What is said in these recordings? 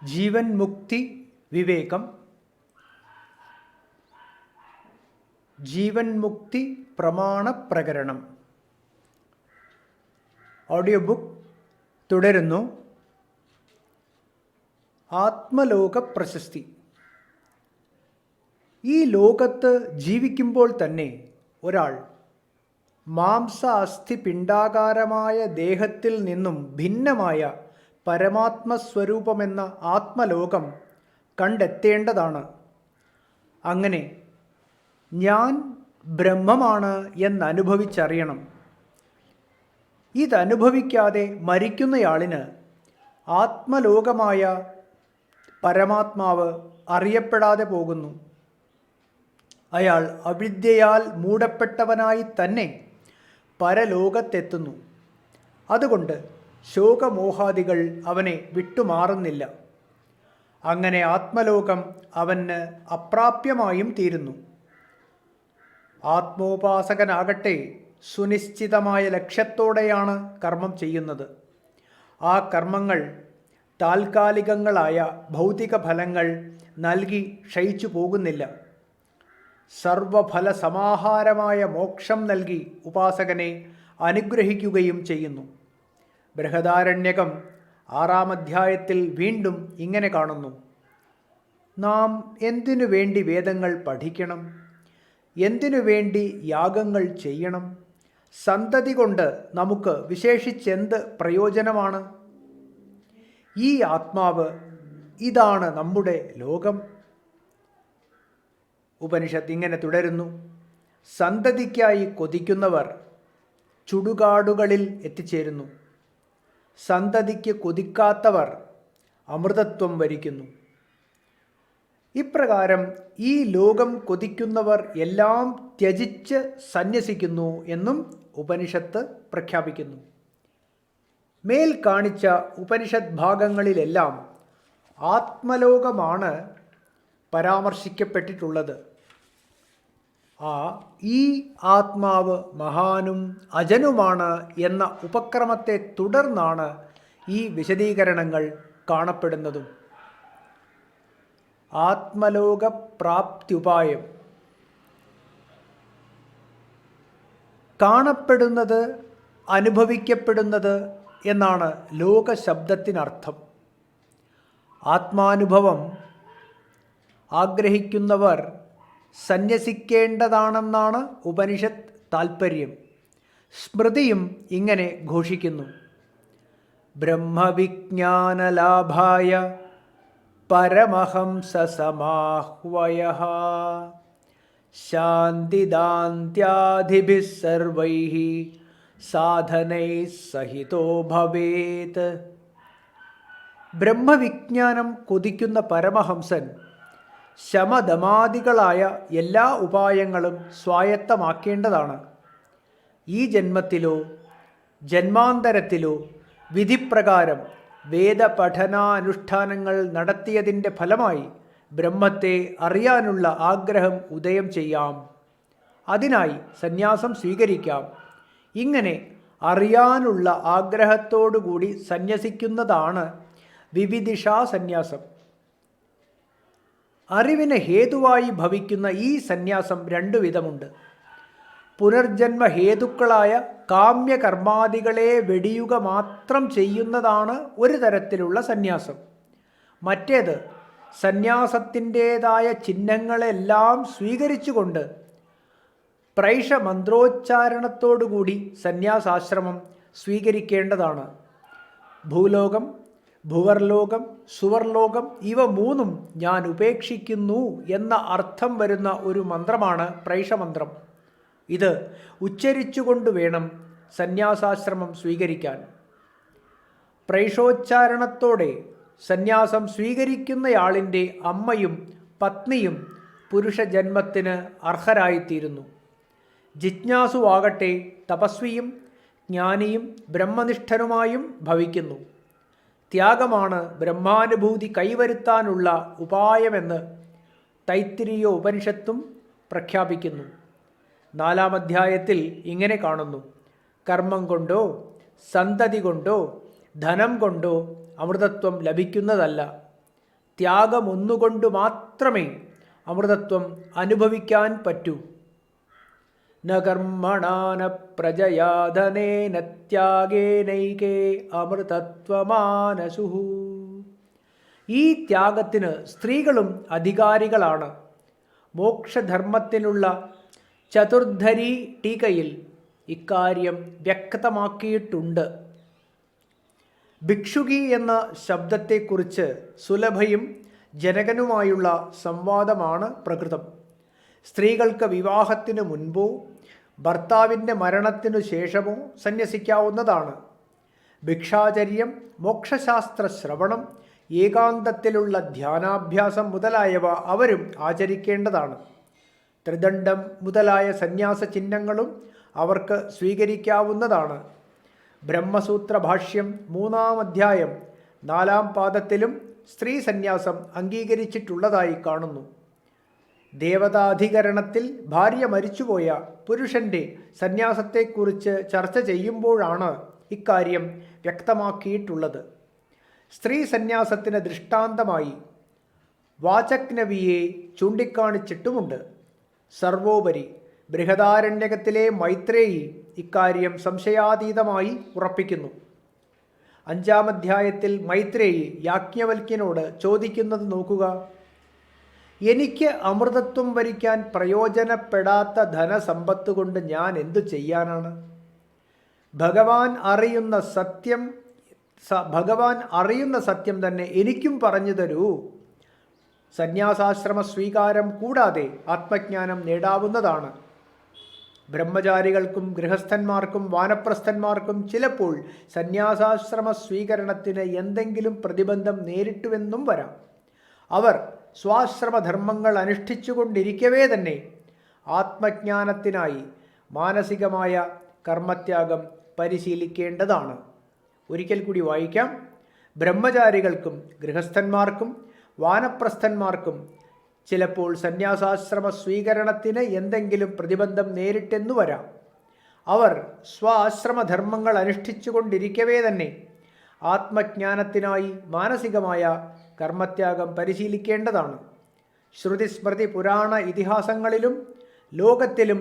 ജീവൻ മുക്തി വിവേകം, ജീവൻ മുക്തി പ്രമാണ പ്രകരണം. ഓഡിയോ ബുക്ക് തുടരുന്നു. ആത്മലോക പ്രശസ്തി. ഈ ലോകത്ത് ജീവിക്കുമ്പോൾ തന്നെ ഒരാൾ മാംസ അസ്ഥി പിണ്ഡാകാരമായ ദേഹത്തിൽ നിന്നും ഭിന്നമായ പരമാത്മസ്വരൂപമെന്ന ആത്മലോകം കണ്ടെത്തേണ്ടതാണ്. അങ്ങനെ ഞാൻ ബ്രഹ്മമാണ് എന്നനുഭവിച്ചറിയണം. ഇതനുഭവിക്കാതെ മരിക്കുന്നയാളിന് ആത്മലോകമായ പരമാത്മാവ് അറിയപ്പെടാതെ പോകുന്നു. അയാൾ അവിദ്യയാൽ മൂടപ്പെട്ടവനായി തന്നെ പരലോകത്തെത്തുന്നു. അതുകൊണ്ട് ശോകമോഹാദികൾ അവനെ വിട്ടുമാറുന്നില്ല. അങ്ങനെ ആത്മലോകം അവന് അപ്രാപ്യമായും തീരുന്നു. ആത്മോപാസകനാകട്ടെ സുനിശ്ചിതമായ ലക്ഷ്യത്തോടെയാണ് കർമ്മം ചെയ്യുന്നത്. ആ കർമ്മങ്ങൾ താൽക്കാലികങ്ങളായ ഭൗതിക ഫലങ്ങൾ നൽകി ക്ഷയിച്ചു പോകുന്നില്ല. സർവഫല സമാഹാരമായ മോക്ഷം നൽകി ഉപാസകനെ അനുഗ്രഹിക്കുകയും ചെയ്യുന്നു. ബൃഹദാരണ്യകം 6-ാം അധ്യായത്തിൽ വീണ്ടും ഇങ്ങനെ കാണുന്നു: നാം എന്തിനു വേണ്ടി വേദങ്ങൾ പഠിക്കണം? എന്തിനു വേണ്ടി യാഗങ്ങൾ ചെയ്യണം? സന്തതി കൊണ്ട് നമുക്ക് വിശേഷിച്ചെന്ത് പ്രയോജനമാണ്? ഈ ആത്മാവ്, ഇതാണ് നമ്മുടെ ലോകം. ഉപനിഷത്ത് ഇങ്ങനെ തുടരുന്നു: സന്തതിക്കായി കൊതിക്കുന്നവർ ചുടുകാടുകളിൽ എത്തിച്ചേരുന്നു. സന്തതിക്ക് കൊതിക്കാത്തവർ അമൃതത്വം വരിക്കുന്നു. ഇപ്രകാരം ഈ ലോകം കൊതിക്കുന്നവർ എല്ലാം ത്യജിച്ച് സന്യസിക്കുന്നു എന്നും ഉപനിഷത്ത് പ്രഖ്യാപിക്കുന്നു. മേൽ കാണിച്ച ഉപനിഷത്ത് ഭാഗങ്ങളിലെല്ലാം ആത്മലോകമാണ് പരാമർശിക്കപ്പെട്ടിട്ടുള്ളത്. ഈ ആത്മാവ് മഹാനും അജനുമാണ് എന്ന ഉപക്രമത്തെ തുടർന്നാണ് ഈ വിശദീകരണങ്ങൾ കാണപ്പെടുന്നതും. ആത്മലോക പ്രാപ്ത്യുപായം. കാണപ്പെടുന്നത്, അനുഭവിക്കപ്പെടുന്നത് എന്നാണ് ലോകശബ്ദത്തിനർത്ഥം. ആത്മാനുഭവം ആഗ്രഹിക്കുന്നവർ സന്യസിക്കേണ്ടതാണെന്നാണ് ഉപനിഷത്ത് താൽപ്പര്യം. സ്മൃതിയും ഇങ്ങനെ ഘോഷിക്കുന്നു: ബ്രഹ്മവിജ്ഞാനലാഭായ പരമഹംസ സമാഹ്വയഃ ശാന്തിദാന്ത്യാദിഭിഃ സർവൈഃ സാധനൈഃ സഹിതോ ഭവേത്. ബ്രഹ്മവിജ്ഞാനം കൊതിക്കുന്ന പരമഹംസൻ ശമദമാദികളായ എല്ലാ ഉപായങ്ങളും സ്വായത്തമാക്കേണ്ടതാണ്. ഈ ജന്മത്തിലോ ജന്മാന്തരത്തിലോ വിധിപ്രകാരം വേദപഠനാനുഷ്ഠാനങ്ങൾ നടത്തിയതിൻ്റെ ഫലമായി ബ്രഹ്മത്തെ അറിയാനുള്ള ആഗ്രഹം ഉദയം ചെയ്യാം. അതിനായി സന്യാസം സ്വീകരിക്കാം. ഇങ്ങനെ അറിയാനുള്ള ആഗ്രഹത്തോടുകൂടി സന്യസിക്കുന്നതാണ് വിവിദിഷാ സന്യാസം. അറിവിന് ഹേതുവായി ഭവിക്കുന്ന ഈ സന്യാസം 2 വിധമുണ്ട്. പുനർജന്മ ഹേതുക്കളായ കാമ്യകർമാദികളെ വെടിയുക മാത്രം ചെയ്യുന്നതാണ് ഒരു തരത്തിലുള്ള സന്യാസം. മറ്റേത് സന്യാസത്തിൻ്റേതായ ചിഹ്നങ്ങളെല്ലാം സ്വീകരിച്ചുകൊണ്ട് പ്രൈഷമന്ത്രോച്ചാരണത്തോടുകൂടി സന്യാസാശ്രമം സ്വീകരിക്കേണ്ടതാണ്. ഭൂലോകം, ഭുവർലോകം, സുവർലോകം ഇവ 3 ഞാൻ ഉപേക്ഷിക്കുന്നു എന്ന അർത്ഥം വരുന്ന ഒരു മന്ത്രമാണ് പ്രൈഷമന്ത്രം. ഇത് ഉച്ചരിച്ചുകൊണ്ട് വേണം സന്യാസാശ്രമം സ്വീകരിക്കാൻ. പ്രൈഷോച്ചാരണത്തോടെ സന്യാസം സ്വീകരിക്കുന്നയാളിൻ്റെ അമ്മയും പത്നിയും പുരുഷജന്മത്തിന് അർഹരായിത്തീരുന്നു. ജിജ്ഞാസുവാകട്ടെ തപസ്വിയും ജ്ഞാനിയും ബ്രഹ്മനിഷ്ഠനുമായും ഭവിക്കുന്നു. ത്യാഗമാണ് ബ്രഹ്മാനുഭൂതി കൈവരുത്താനുള്ള ഉപായമെന്ന് തൈത്തിരീയ ഉപനിഷത്തും പ്രഖ്യാപിക്കുന്നു. 4-ാം അധ്യായത്തിൽ ഇങ്ങനെ കാണുന്നു: കർമ്മം കൊണ്ടോ സന്തതി കൊണ്ടോ ധനം കൊണ്ടോ അമൃതത്വം ലഭിക്കുന്നതല്ല. ത്യാഗമൊന്നുകൊണ്ട് മാത്രമേ അമൃതത്വം അനുഭവിക്കാൻ പറ്റൂ. ന കർമ്മണാ ന പ്രജയാ ധനേന ത്യാഗേനൈകേ അമൃതത്വമാനസുഃ. ഈ ത്യാഗത്തിന് സ്ത്രീകളും അധികാരികളാണ്. മോക്ഷധർമ്മത്തിനുള്ള ചതുർധരി ടീകയിൽ ഇക്കാര്യം വ്യക്തമാക്കിയിട്ടുണ്ട്. ഭിക്ഷുകി എന്ന ശബ്ദത്തെക്കുറിച്ച് സുലഭയും ജനകനുമായുള്ള സംവാദമാണ് പ്രകൃതം. സ്ത്രീകൾക്ക് വിവാഹത്തിനു മുൻപോ ഭർത്താവിൻ്റെ മരണത്തിനു ശേഷമോ സന്യസിക്കാവുന്നതാണ്. ഭിക്ഷാചര്യം, മോക്ഷശാസ്ത്ര ശ്രവണം, ഏകാന്തത്തിലുള്ള ധ്യാനാഭ്യാസം മുതലായവ അവരും ആചരിക്കേണ്ടതാണ്. ത്രിദണ്ഡം മുതലായ സന്യാസ ചിഹ്നങ്ങളും അവർക്ക് സ്വീകരിക്കാവുന്നതാണ്. ബ്രഹ്മസൂത്ര ഭാഷ്യം 3-ാം അധ്യായം 4-ാം പാദത്തിലും സ്ത്രീ സന്യാസം അംഗീകരിച്ചിട്ടുള്ളതായി കാണുന്നു. ദേവതാധികരണത്തിൽ ഭാര്യ മരിച്ചുപോയ പുരുഷൻ്റെ സന്യാസത്തെക്കുറിച്ച് ചർച്ച ചെയ്യുമ്പോഴാണ് ഇക്കാര്യം വ്യക്തമാക്കിയിട്ടുള്ളത്. സ്ത്രീ സന്യാസത്തിന് ദൃഷ്ടാന്തമായി വാചക്നവിയെ ചൂണ്ടിക്കാണിച്ചിട്ടുമുണ്ട്. സർവോപരി ബൃഹദാരണ്യകത്തിലെ മൈത്രേയി ഇക്കാര്യം സംശയാതീതമായി ഉറപ്പിക്കുന്നു. 5-ാം അധ്യായത്തിൽ മൈത്രേയി യാജ്ഞവൽക്യനോട് ചോദിക്കുന്നത് നോക്കുക. എനിക്ക് അമൃതത്വം വരിക്കാൻ പ്രയോജനപ്പെടാത്ത ധനസമ്പത്ത് കൊണ്ട് ഞാൻ എന്തു ചെയ്യാനാണ്? ഭഗവാൻ അറിയുന്ന സത്യം തന്നെ എനിക്കും പറഞ്ഞു തരൂ. സന്യാസാശ്രമ സ്വീകാരം കൂടാതെ ആത്മജ്ഞാനം നേടാവുന്നതാണ്. ബ്രഹ്മചാരികൾക്കും ഗൃഹസ്ഥന്മാർക്കും വാനപ്രസ്ഥന്മാർക്കും ചിലപ്പോൾ സന്യാസാശ്രമ സ്വീകരണത്തിന് എന്തെങ്കിലും പ്രതിബന്ധം നേരിട്ടുവെന്നും വരാം. അവർ സ്വാശ്രമധർമ്മങ്ങൾ അനുഷ്ഠിച്ചുകൊണ്ടിരിക്കവേ തന്നെ ആത്മജ്ഞാനത്തിനായി മാനസികമായ കർമ്മത്യാഗം പരിശീലിക്കേണ്ടതാണ്. ഒരിക്കൽ കൂടി വായിക്കാം. ബ്രഹ്മചാരികൾക്കും ഗൃഹസ്ഥന്മാർക്കും വാനപ്രസ്ഥന്മാർക്കും ചിലപ്പോൾ സന്യാസാശ്രമ സ്വീകരണത്തിന് എന്തെങ്കിലും പ്രതിബന്ധം നേരിട്ടെന്നു വരാം. അവർ സ്വാശ്രമധർമ്മങ്ങൾ അനുഷ്ഠിച്ചുകൊണ്ടിരിക്കവേ തന്നെ ആത്മജ്ഞാനത്തിനായി മാനസികമായ കർമ്മത്യാഗം പരിശീലിക്കേണ്ടതാണ്. ശ്രുതിസ്മൃതി പുരാണ ഇതിഹാസങ്ങളിലും ലോകത്തിലും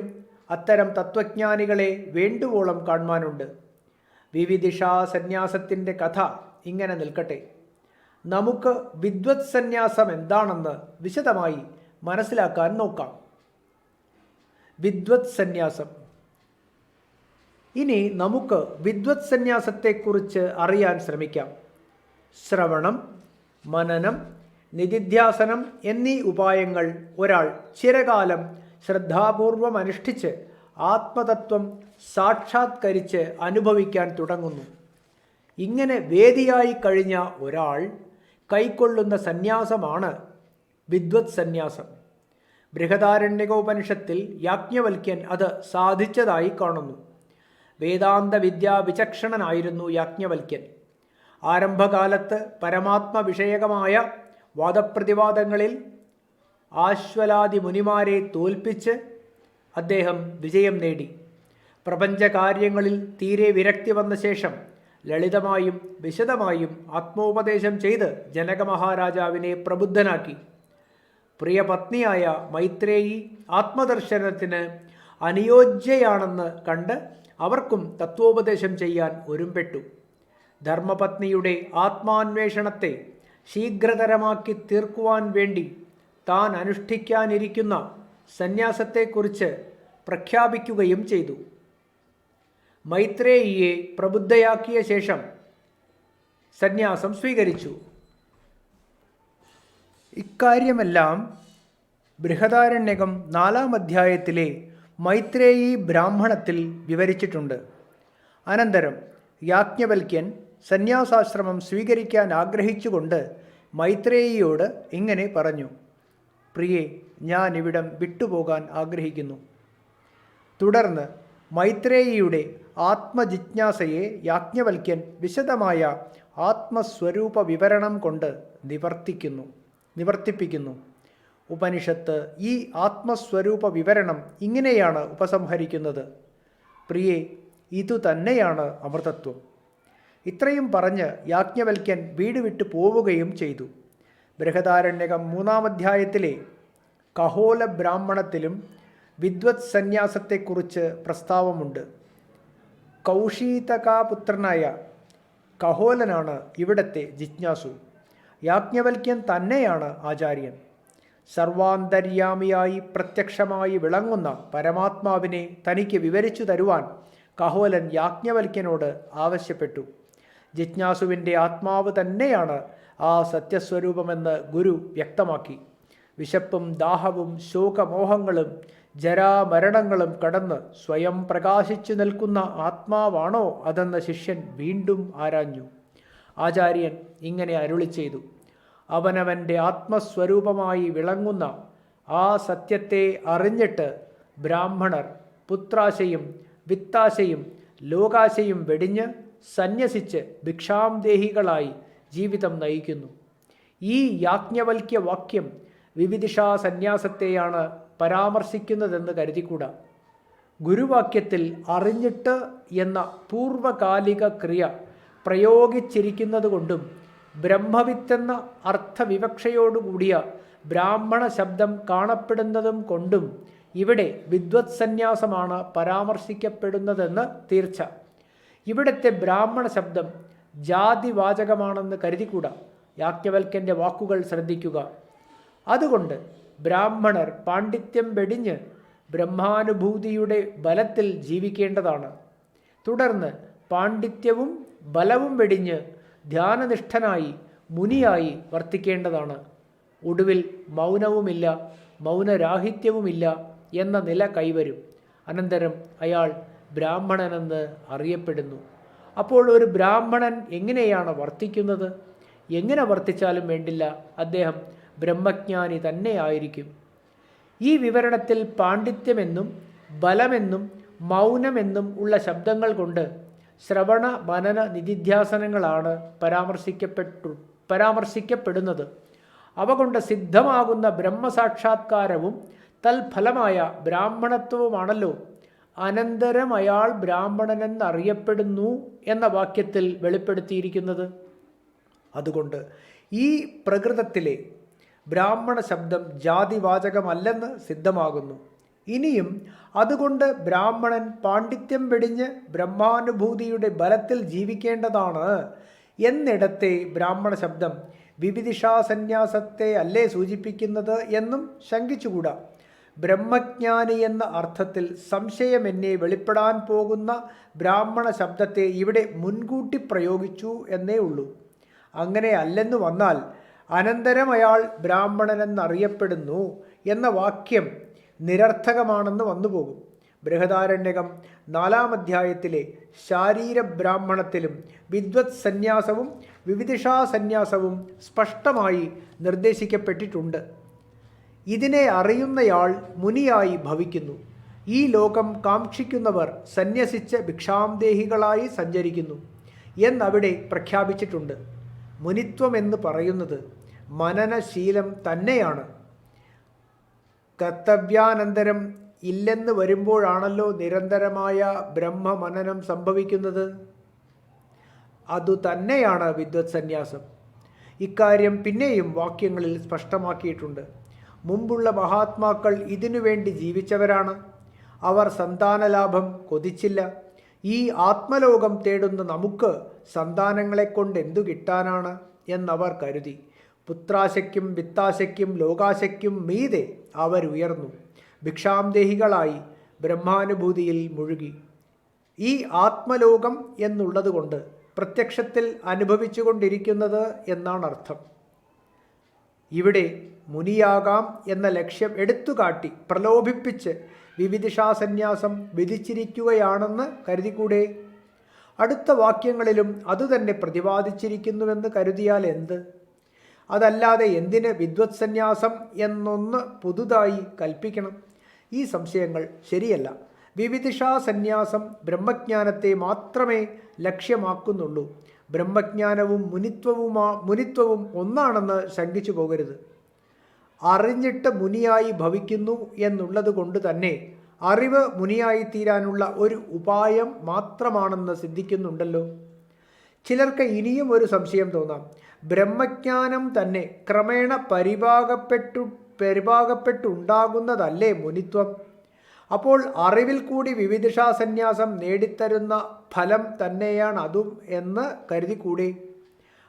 അത്തരം തത്വജ്ഞാനികളെ വേണ്ടുവോളം കാണുവാനുണ്ട്. വിവിധിഷാ സന്യാസത്തിൻ്റെ കഥ ഇങ്ങനെ നിൽക്കട്ടെ. നമുക്ക് വിദ്വത് സന്യാസം എന്താണെന്ന് വിശദമായി മനസ്സിലാക്കാൻ നോക്കാം. വിദ്വത് സന്യാസം. ഇനി നമുക്ക് വിദ്വത് സന്യാസത്തെക്കുറിച്ച് അറിയാൻ ശ്രമിക്കാം. ശ്രവണം, മനനം, നിധിധ്യാസനം എന്നീ ഉപായങ്ങൾ ഒരാൾ ചിരകാലം ശ്രദ്ധാപൂർവം അനുഷ്ഠിച്ച് ആത്മതത്വം സാക്ഷാത്കരിച്ച് അനുഭവിക്കാൻ തുടങ്ങുന്നു. ഇങ്ങനെ വേദിയായി കഴിഞ്ഞ ഒരാൾ കൈക്കൊള്ളുന്ന സന്യാസമാണ് വിദ്വത് സന്യാസം. ബൃഹദാരണ്യകോപനിഷത്തിൽ യാജ്ഞവൽക്യൻ അത് സാധിച്ചതായി കാണുന്നു. വേദാന്ത വിദ്യാ വിചക്ഷണനായിരുന്നു യാജ്ഞവൽക്യൻ. ആരംഭകാലത്ത് പരമാത്മ വിഷയകമായ വാദപ്രതിവാദങ്ങളിൽ ആശ്വലാദി മുനിമാരെ തോൽപ്പിച്ച് അദ്ദേഹം വിജയം നേടി. പ്രപഞ്ചകാര്യങ്ങളിൽ തീരെ വിരക്തി വന്ന ശേഷം ലളിതമായും വിശദമായും ആത്മോപദേശം ചെയ്ത് ജനകമഹാരാജാവിനെ പ്രബുദ്ധനാക്കി. പ്രിയപത്നിയായ മൈത്രേയി ആത്മദർശനത്തിന് അനുയോജ്യയാണെന്ന് കണ്ട് അവർക്കും തത്വോപദേശം ചെയ്യാൻ ഒരുമ്പെട്ടു. ധർമ്മപത്നിയുടെ ആത്മാന്വേഷണത്തെ ശീഘ്രതരമാക്കി തീർക്കുവാൻ വേണ്ടി താൻ അനുഷ്ഠിക്കാനിരിക്കുന്ന സന്യാസത്തെക്കുറിച്ച് പ്രഖ്യാപിക്കുകയും ചെയ്തു. മൈത്രേയിയെ പ്രബുദ്ധയാക്കിയ ശേഷം സന്യാസം സ്വീകരിച്ചു. ഇക്കാര്യമെല്ലാം ബൃഹദാരണ്യകം 4-ാം അധ്യായത്തിലെ മൈത്രേയി ബ്രാഹ്മണത്തിൽ വിവരിച്ചിട്ടുണ്ട്. അനന്തരം യാജ്ഞവൽക്യൻ സന്യാസാശ്രമം സ്വീകരിക്കാൻ ആഗ്രഹിച്ചുകൊണ്ട് മൈത്രേയിയോട് ഇങ്ങനെ പറഞ്ഞു: പ്രിയേ, ഞാൻ ഇവിടം വിട്ടുപോകാൻ ആഗ്രഹിക്കുന്നു. തുടർന്ന് മൈത്രേയിയുടെ ആത്മജിജ്ഞാസയെ യാജ്ഞവൽക്യൻ വിശദമായ ആത്മസ്വരൂപ വിവരണം കൊണ്ട് നിവർത്തിപ്പിക്കുന്നു. ഉപനിഷത്ത് ഈ ആത്മസ്വരൂപ വിവരണം ഇങ്ങനെയാണ് ഉപസംഹരിക്കുന്നത്: പ്രിയേ, ഇതുതന്നെയാണ് അമൃതത്വം. ഇത്രയും പറഞ്ഞ് യാജ്ഞവൽക്യൻ വീട് വിട്ടു പോവുകയും ചെയ്തു. ബൃഹദാരണ്യകം 3-ാം അധ്യായത്തിലെ കഹോല ബ്രാഹ്മണത്തിലും വിദ്വത് സന്യാസത്തെക്കുറിച്ച് പ്രസ്താവമുണ്ട്. കൗശീതകാപുത്രനായ കഹോലനാണ് ഇവിടത്തെ ജിജ്ഞാസു. യാജ്ഞവൽക്യൻ തന്നെയാണ് ആചാര്യൻ. സർവാന്തര്യാമിയായി പ്രത്യക്ഷമായി വിളങ്ങുന്ന പരമാത്മാവിനെ തനിക്ക് വിവരിച്ചു തരുവാൻ കഹോലൻ യാജ്ഞവൽക്യനോട് ആവശ്യപ്പെട്ടു. ജിജ്ഞാസുവിൻ്റെ ആത്മാവ് തന്നെയാണ് ആ സത്യസ്വരൂപമെന്ന് ഗുരു വ്യക്തമാക്കി. വിശപ്പും ദാഹവും ശോകമോഹങ്ങളും ജരാമരണങ്ങളും കടന്ന് സ്വയം പ്രകാശിച്ചു നിൽക്കുന്ന ആത്മാവാണോ അതെന്ന് ശിഷ്യൻ വീണ്ടും ആരാഞ്ഞു. ആചാര്യൻ ഇങ്ങനെ അരുളി ചെയ്തു: അവനവൻ്റെ ആത്മസ്വരൂപമായി വിളങ്ങുന്ന ആ സത്യത്തെ അറിഞ്ഞിട്ട് ബ്രാഹ്മണർ പുത്രാശയും വിത്താശയും ലോകാശയും വെടിഞ്ഞ് സന്യസിച്ച് ഭിക്ഷാംദേഹികളായി ജീവിതം നയിക്കുന്നു. ഈ യാജ്ഞവൽക്യ വാക്യം വിവിധിഷാ സന്യാസത്തെയാണ് പരാമർശിക്കുന്നതെന്ന് കരുതിക്കൂടാ. ഗുരുവാക്യത്തിൽ അറിഞ്ഞിട്ട് എന്ന പൂർവകാലിക ക്രിയ പ്രയോഗിച്ചിരിക്കുന്നത് കൊണ്ടും ബ്രഹ്മവിത്തെന്ന അർത്ഥവിവക്ഷയോടുകൂടിയ ബ്രാഹ്മണ ശബ്ദം കാണപ്പെടുന്നതും കൊണ്ടും ഇവിടെ വിദ്വത് സന്യാസമാണ് പരാമർശിക്കപ്പെടുന്നതെന്ന് തീർച്ച. ഇവിടുത്തെ ബ്രാഹ്മണ ശബ്ദം ജാതിവാചകമാണെന്ന് കരുതിക്കൂടാ. യാജ്ഞവൽക്യൻ്റെ വാക്കുകൾ ശ്രദ്ധിക്കുക. അതുകൊണ്ട് ബ്രാഹ്മണർ പാണ്ഡിത്യം വെടിഞ്ഞ് ബ്രഹ്മാനുഭൂതിയുടെ ബലത്തിൽ ജീവിക്കേണ്ടതാണ്. തുടർന്ന് പാണ്ഡിത്യവും ബലവും വെടിഞ്ഞ് ധ്യാനനിഷ്ഠനായി മുനിയായി വർത്തിക്കേണ്ടതാണ്. ഒടുവിൽ മൗനവുമില്ല, മൗനരാഹിത്യവുമില്ല എന്ന നില കൈവരും. അനന്തരം അയാൾ ബ്രാഹ്മണനെന്ന് അറിയപ്പെടുന്നു. അപ്പോൾ ഒരു ബ്രാഹ്മണൻ എങ്ങനെയാണ് വർത്തിക്കുന്നത്? എങ്ങനെ വർത്തിച്ചാലും വേണ്ടില്ല, അദ്ദേഹം ബ്രഹ്മജ്ഞാനി തന്നെയായിരിക്കും. ഈ വിവരണത്തിൽ പാണ്ഡിത്യമെന്നും ബലമെന്നും മൗനമെന്നും ഉള്ള ശബ്ദങ്ങൾ കൊണ്ട് ശ്രവണ മനന നിധിധ്യാസനങ്ങളാണ് പരാമർശിക്കപ്പെടുന്നത്. അവ കൊണ്ട് സിദ്ധമാകുന്ന ബ്രഹ്മസാക്ഷാത്കാരവും തൽഫലമായ ബ്രാഹ്മണത്വവുമാണല്ലോ അനന്തരം അയാൾ ബ്രാഹ്മണനെന്നറിയപ്പെടുന്നു എന്ന വാക്യത്തിൽ വെളിപ്പെടുത്തിയിരിക്കുന്നത്. അതുകൊണ്ട് ഈ പ്രകൃതത്തിലെ ബ്രാഹ്മണ ശബ്ദം ജാതിവാചകമല്ലെന്ന് സിദ്ധമാകുന്നു. ഇനിയും അതുകൊണ്ട് ബ്രാഹ്മണൻ പാണ്ഡിത്യം വെടിഞ്ഞ് ബ്രഹ്മാനുഭൂതിയുടെ ബലത്തിൽ ജീവിക്കേണ്ടതാണ് എന്നിടത്തെ ബ്രാഹ്മണ ശബ്ദം വിവിധിഷാസന്യാസത്തെ അല്ലേ സൂചിപ്പിക്കുന്നത് എന്നും ശങ്കിച്ചുകൂടാ. ബ്രഹ്മജ്ഞാനി എന്ന അർത്ഥത്തിൽ സംശയമെന്നെ വെളിപ്പെടാൻ പോകുന്ന ബ്രാഹ്മണ ശബ്ദത്തെ ഇവിടെ മുൻകൂട്ടി പ്രയോഗിച്ചു എന്നേ ഉള്ളൂ. അങ്ങനെ അല്ലെന്നു വന്നാൽ അനന്തരം അയാൾ ബ്രാഹ്മണനെന്നറിയപ്പെടുന്നു എന്ന വാക്യം നിരർത്ഥകമാണെന്ന് വന്നുപോകും. ബൃഹദാരണ്യകം 4-ാം അധ്യായത്തിലെ ശാരീരബ്രാഹ്മണത്തിലും വിദ്വത് സന്യാസവും വിവിധിഷാ സന്യാസവും സ്പഷ്ടമായി നിർദ്ദേശിക്കപ്പെട്ടിട്ടുണ്ട്. ഇതിനെ അറിയുന്നയാൾ മുനിയായി ഭവിക്കുന്നു. ഈ ലോകം കാക്ഷിക്കുന്നവർ സന്യസിച്ച് ഭിക്ഷാംദേഹികളായി സഞ്ചരിക്കുന്നു എന്നവിടെ പ്രഖ്യാപിച്ചിട്ടുണ്ട്. മുനിത്വം എന്ന് പറയുന്നത് മനനശീലം തന്നെയാണ്. കർത്തവ്യാനന്തരം ഇല്ലെന്ന് വരുമ്പോഴാണല്ലോ നിരന്തരമായ ബ്രഹ്മമനനം സംഭവിക്കുന്നത്. അതുതന്നെയാണ് വിദ്വത് സന്യാസം. ഇക്കാര്യം പിന്നെയും വാക്യങ്ങളിൽ സ്പഷ്ടമാക്കിയിട്ടുണ്ട്. മുമ്പുള്ള മഹാത്മാക്കൾ ഇതിനുവേണ്ടി ജീവിച്ചവരാണ്. അവർ സന്താനലാഭം കൊതിച്ചില്ല. ഈ ആത്മലോകം തേടുന്ന നമുക്ക് സന്താനങ്ങളെക്കൊണ്ട് എന്തു കിട്ടാനാണ് എന്നവർ കരുതി. പുത്രാശയ്ക്കും വിത്താശയ്ക്കും ലോകാശയ്ക്കും മീതെ അവരുയർന്നു ഭിക്ഷാംദേഹികളായി ബ്രഹ്മാനുഭൂതിയിൽ മുഴുകി. ഈ ആത്മലോകം എന്നുള്ളതുകൊണ്ട് പ്രത്യക്ഷത്തിൽ അനുഭവിച്ചു കൊണ്ടിരിക്കുന്നത് എന്നാണ് അർത്ഥം. ഇവിടെ മുനിയാകാം എന്ന ലക്ഷ്യം എടുത്തുകാട്ടി പ്രലോഭിപ്പിച്ച് വിവിധിഷാസന്യാസം വിധിച്ചിരിക്കുകയാണെന്ന് കരുതിക്കൂടെ? അടുത്ത വാക്യങ്ങളിലും അതുതന്നെ പ്രതിപാദിച്ചിരിക്കുന്നുവെന്ന് കരുതിയാൽ എന്ത്? അതല്ലാതെ എന്തിന് വിദ്വത് സന്യാസം എന്നൊന്ന് പുതുതായി കൽപ്പിക്കണം? ഈ സംശയങ്ങൾ ശരിയല്ല. വിവിധിഷാ സന്യാസം ബ്രഹ്മജ്ഞാനത്തെ മാത്രമേ ലക്ഷ്യമാക്കുന്നുള്ളൂ. ബ്രഹ്മജ്ഞാനവും മുനിത്വവും ഒന്നാണെന്ന് ശങ്കിച്ചു പോകരുത്. അറിഞ്ഞിട്ട് മുനിയായി ഭവിക്കുന്നു എന്നുള്ളത് കൊണ്ട് തന്നെ അറിവ് മുനിയായി തീരാനുള്ള ഒരു ഉപായം മാത്രമാണെന്ന് സിദ്ധിക്കുന്നുണ്ടല്ലോ. ചിലർക്ക് ഇനിയും ഒരു സംശയം തോന്നാം. ബ്രഹ്മജ്ഞാനം തന്നെ ക്രമേണ പരിഭാഗപ്പെട്ടുണ്ടാകുന്നതല്ലേ മുനിത്വം? അപ്പോൾ അറിവിൽ കൂടി വിവിധിഷാ സന്യാസം നേടിത്തരുന്ന ഫലം തന്നെയാണ് അതും എന്ന് കരുതിക്കൂടെ?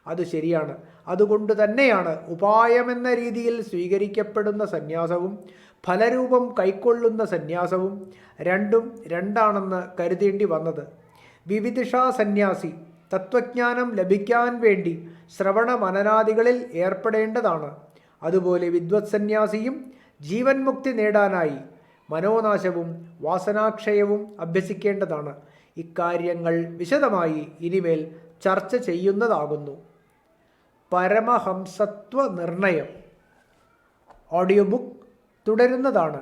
അത് ശരിയാണ്. അതുകൊണ്ട് തന്നെയാണ് ഉപായമെന്ന രീതിയിൽ സ്വീകരിക്കപ്പെടുന്ന സന്യാസവും ഫലരൂപം കൈക്കൊള്ളുന്ന സന്യാസവും രണ്ടും രണ്ടാണെന്ന് കരുതേണ്ടി വന്നത്. വിവിധിഷാ സന്യാസി തത്വജ്ഞാനം ലഭിക്കാൻ വേണ്ടി ശ്രവണ മനനാദികളിൽ ഏർപ്പെടേണ്ടതാണ്. അതുപോലെ വിദ്വത് സന്യാസിയും ജീവൻ മുക്തി നേടാനായി മനോനാശവും വാസനാക്ഷയവും അഭ്യസിക്കേണ്ടതാണ്. ഇക്കാര്യങ്ങൾ വിശദമായി ഇനിമേൽ ചർച്ച ചെയ്യുന്നതാകുന്നു. പരമഹംസത്വ നിർണയം ഓഡിയോ ബുക്ക് തുടരുന്നതാണ്.